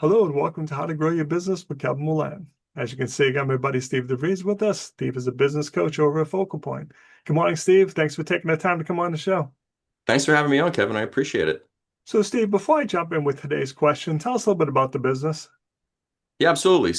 Hello and welcome to How to Grow Your Business with Kevin Willett. As you can see, I got my buddy Steve DeVries with us. Steve is a business coach over at Focal Point. Good morning, Steve. Thanks for taking the time to come on the show. Thanks for having me on, Kevin. I appreciate it. So, Steve, before I jump in with today's question, tell us a little bit about the business. Yeah, absolutely.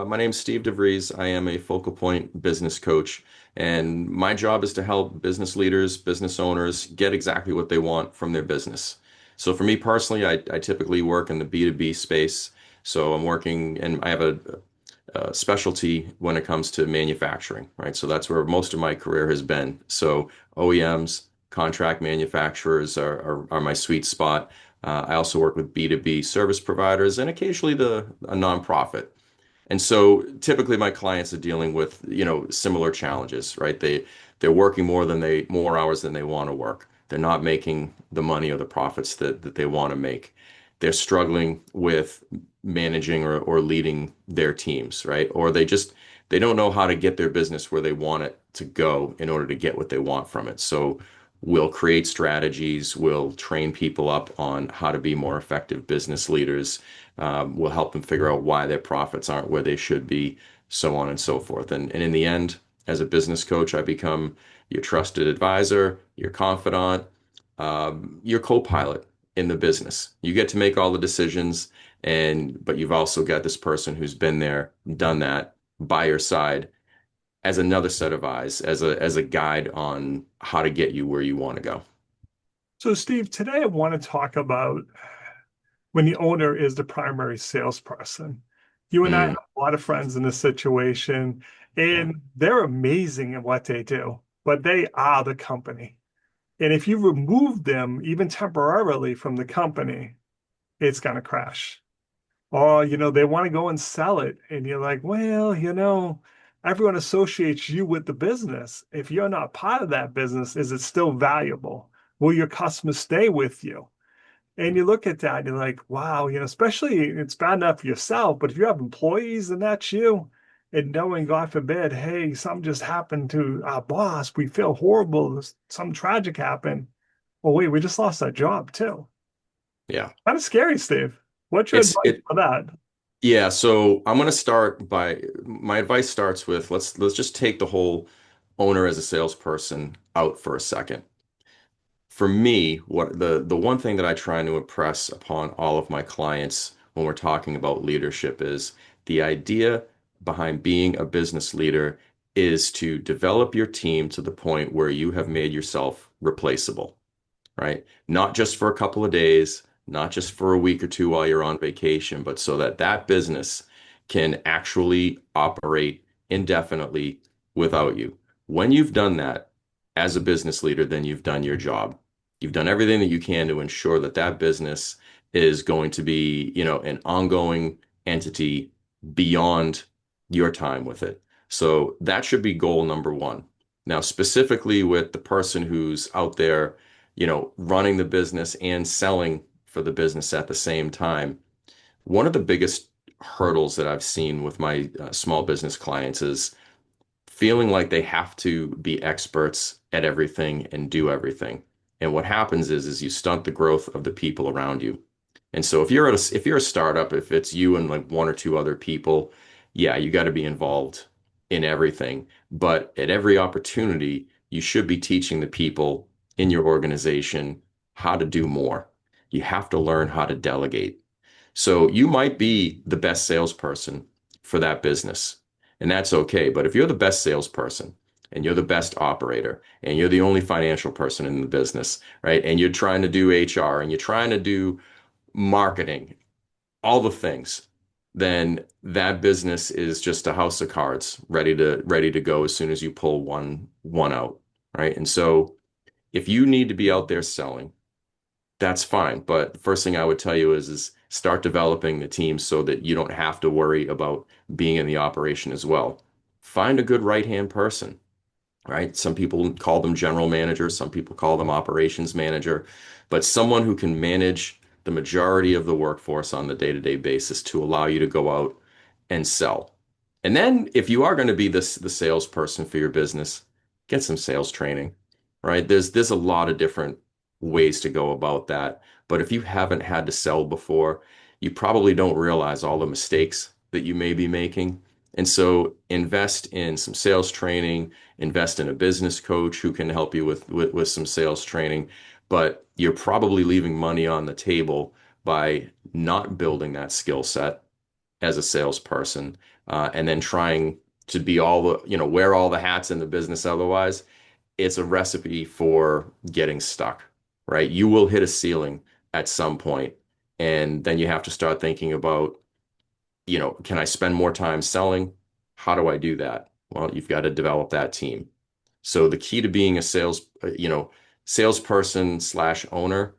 My name's Steve DeVries. I am a Focal Point business coach, and my job is to help business leaders, business owners get exactly what they want from their business. So, for me personally, I typically work in the B2B space. So, I'm working, and I have a specialty when it comes to manufacturing, right? So, that's where most of my career has been. So, OEMs, contract manufacturers are my sweet spot. I also work with B2B service providers and occasionally a nonprofit. And so typically my clients are dealing with, similar challenges, right? They're working more hours than they want to work. They're not making the money or the profits that they want to make. They're struggling with managing or leading their teams, right? Or they don't know how to get their business where they want it to go in order to get what they want from it. So we'll create strategies, we'll train people up on how to be more effective business leaders. We'll help them figure out why their profits aren't where they should be, so on and so forth. And in the end, as a business coach, I become your trusted advisor, your confidant, your co-pilot in the business. You get to make all the decisions, but you've also got this person who's been there, done that by your side as another set of eyes, as a guide on how to get you where you want to go. So, Steve, today I want to talk about when the owner is the primary salesperson. You and I have Mm, a lot of friends in this situation, yeah. and they're amazing at what they do, but they are the company. And if you remove them, even temporarily from the company, it's going to crash. Or, they want to go and sell it. And you're like, well, everyone associates you with the business. If you're not part of that business, is it still valuable? Will your customers stay with you? And you look at that and you're like, wow, especially it's bad enough for yourself, but if you have employees and that's you, and knowing, God forbid, hey, something just happened to our boss, we feel horrible, something tragic happened. Well, wait, we just lost our job too. Yeah. Kind of scary, Steve. What's your It's advice it for that? yeah, so I'm going to start by my advice starts with let's just take the whole owner as a salesperson out for a second. For me, what the one thing that I try to impress upon all of my clients when we're talking about leadership is the idea behind being a business leader is to develop your team to the point where you have made yourself replaceable, right? Not just for a couple of days, not just for a week or two while you're on vacation, but so that that business can actually operate indefinitely without you. When you've done that as a business leader, then you've done your job. You've done everything that you can to ensure that that business is going to be, an ongoing entity beyond your time with it. So that should be goal number one. Now, specifically with the person who's out there running the business and selling for the business at the same time. One of the biggest hurdles that I've seen with my small business clients is feeling like they have to be experts at everything and do everything. And what happens is you stunt the growth of the people around you. And so if you're a startup, if it's you and like one or two other people, yeah, you got to be involved in everything. But at every opportunity, you should be teaching the people in your organization how to do more. You have to learn how to delegate. So you might be the best salesperson for that business, and that's okay. But if you're the best salesperson and you're the best operator and you're the only financial person in the business, right? And you're trying to do HR and you're trying to do marketing, all the things, then that business is just a house of cards ready to go as soon as you pull one out, right? And so if you need to be out there selling, that's fine. But the first thing I would tell you is start developing the team so that you don't have to worry about being in the operation as well. Find a good right-hand person, right? Some people call them general manager, some people call them operations manager, but someone who can manage the majority of the workforce on the day-to-day basis to allow you to go out and sell. And then if you are going to be the salesperson for your business, get some sales training, right? There's a lot of different ways to go about that. But if you haven't had to sell before, you probably don't realize all the mistakes that you may be making. And so invest in some sales training, invest in a business coach who can help you with some sales training. But you're probably leaving money on the table by not building that skill set as a salesperson, and then trying to be all the, wear all the hats in the business otherwise. It's a recipe for getting stuck, right? You will hit a ceiling at some point, and then you have to start thinking about, can I spend more time selling? How do I do that? Well, you've got to develop that team. So the key to being a salesperson slash owner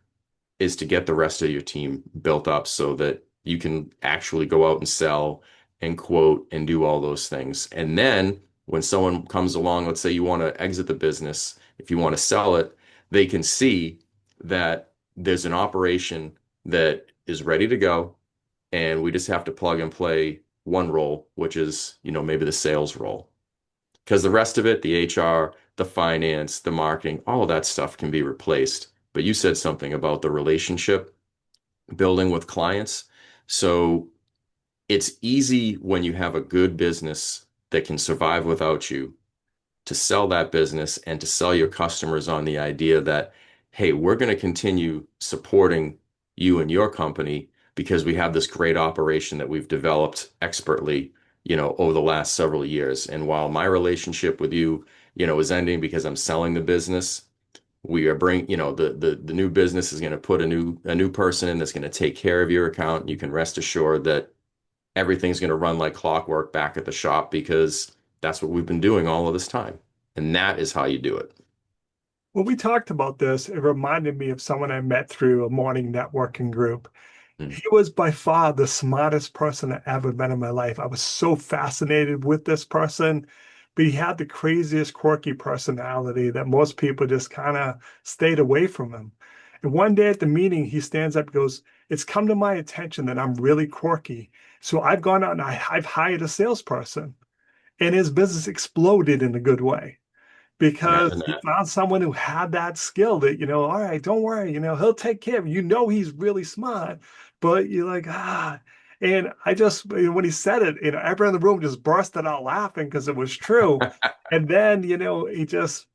is to get the rest of your team built up so that you can actually go out and sell and quote and do all those things. And then when someone comes along, let's say you want to exit the business, if you want to sell it, they can see that there's an operation that is ready to go, and we just have to plug and play one role, which is, maybe the sales role. Because the rest of it, the HR, the finance, the marketing, all of that stuff can be replaced. But you said something about the relationship building with clients. So it's easy when you have a good business that can survive without you to sell that business and to sell your customers on the idea that, hey, we're going to continue supporting you and your company because we have this great operation that we've developed expertly, over the last several years. And while my relationship with you, is ending because I'm selling the business, we are bring, the new business is going to put a new person in that's going to take care of your account. You can rest assured that everything's going to run like clockwork back at the shop because that's what we've been doing all of this time. And that is how you do it. When we talked about this, it reminded me of someone I met through a morning networking group. Mm. He was by far the smartest person I ever met in my life. I was so fascinated with this person, but he had the craziest, quirky personality that most people just kind of stayed away from him. And one day at the meeting, he stands up and goes, "It's come to my attention that I'm really quirky. So I've gone out and I've hired a salesperson." And his business exploded in a good way because Imagine he that. found someone who had that skill that, all right, don't worry, he'll take care of you. He's really smart, but you're like, ah. And I just, when he said it, everyone in the room just bursted out laughing because it was true. And then,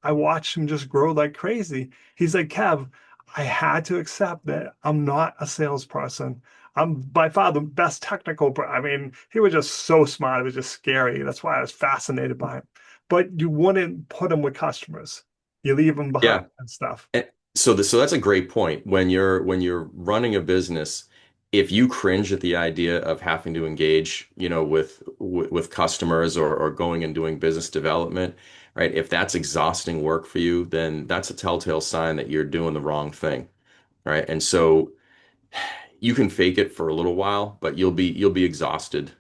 I watched him just grow like crazy. He's like, "Kev, I had to accept that I'm not a salesperson. I'm by far the best technical, I mean, he was just so smart. It was just scary. That's why I was fascinated by him, but you wouldn't put them with customers. You leave them behind Yeah. and stuff. And so that's a great point. When you're running a business, if you cringe at the idea of having to engage, with customers or going and doing business development, right? If that's exhausting work for you, then that's a telltale sign that you're doing the wrong thing, right? And so you can fake it for a little while, but you'll be exhausted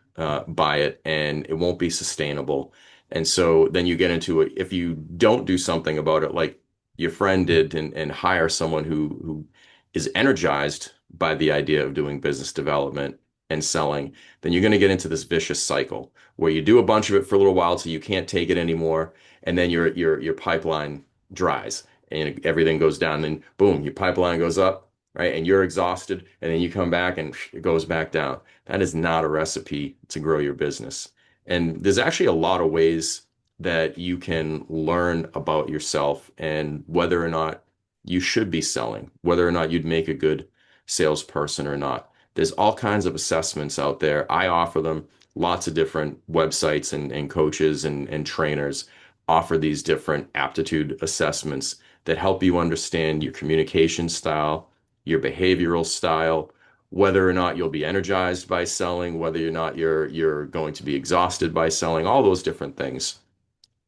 by it, and it won't be sustainable. And so then you get into it. If you don't do something about it, like your friend did, and hire someone who is energized by the idea of doing business development and selling, then you're going to get into this vicious cycle where you do a bunch of it for a little while till you can't take it anymore, and then your pipeline dries and everything goes down, and boom, your pipeline goes up, right? And you're exhausted, and then you come back and it goes back down. That is not a recipe to grow your business. And there's actually a lot of ways that you can learn about yourself and whether or not you should be selling, whether or not you'd make a good salesperson or not. There's all kinds of assessments out there. I offer them. Lots of different websites and coaches and trainers offer these different aptitude assessments that help you understand your communication style, your behavioral style, whether or not you'll be energized by selling, whether or not you're going to be exhausted by selling, all those different things.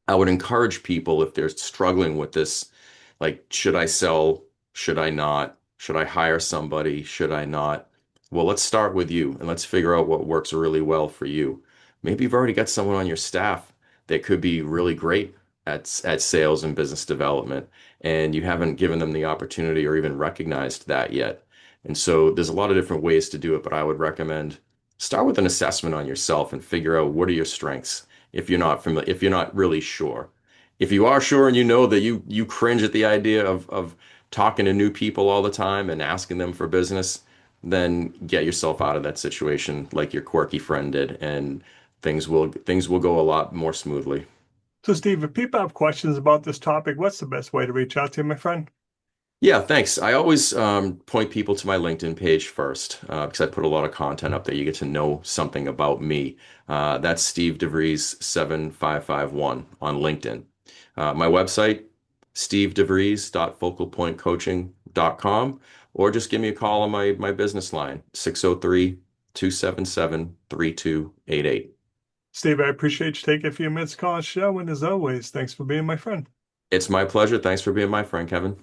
I would encourage people if they're struggling with this, like, should I sell? Should I not? Should I hire somebody? Should I not? Well, let's start with you and let's figure out what works really well for you. Maybe you've already got someone on your staff that could be really great at sales and business development, and you haven't given them the opportunity or even recognized that yet. And so there's a lot of different ways to do it, but I would recommend start with an assessment on yourself and figure out what are your strengths if you're not familiar, if you're not really sure. If you are sure and you know that you cringe at the idea of talking to new people all the time and asking them for business, then get yourself out of that situation like your quirky friend did, and things will go a lot more smoothly. So, Steve, if people have questions about this topic, what's the best way to reach out to you, my friend? Yeah, thanks. I always point people to my LinkedIn page first because I put a lot of content up there. You get to know something about me. That's Steve DeVries 7551 on LinkedIn. My website, stevedevries.focalpointcoaching.com, or just give me a call on my business line, 603-277-3288. Steve, I appreciate you taking a few minutes to call the show. And as always, thanks for being my friend. It's my pleasure. Thanks for being my friend, Kevin.